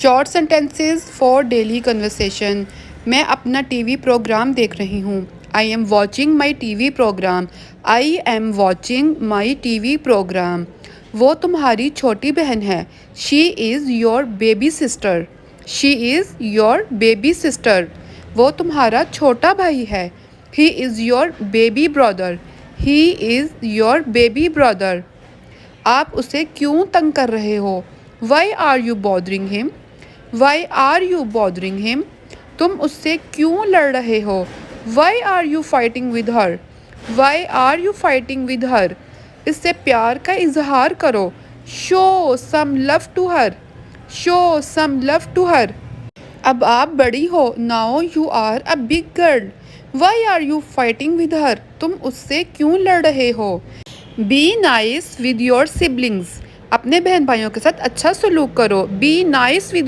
Short sentences for daily conversation. میں اپنا TV programme دیکھ رہی ہوں۔ I am watching my TV programme. I am watching my TV programme. وہ تمہاری چھوٹی بہن ہے۔ She is your baby sister. She is your baby sister. وہ تمہارا چھوٹا بھائی ہے۔ He is your baby brother. He is your baby brother. آپ اسے کیوں تنگ کر رہے ہو؟ Why are you bothering him? Y are you bothering him? تم اس سے کیوں لڑ رہے ہو؟ Why are you fighting with her? Why are you fighting with her? اس سے پیار کا اظہار کرو۔ Show some love to her. Show some love to her. اب آپ بڑی ہو۔ Now you are a big girl. Why are you fighting with her? تم اس سے کیوں لڑ رہے ہو؟ Be nice with your siblings. اپنے بہن بھائیوں کے ساتھ اچھا سلوک کرو۔ Be nice with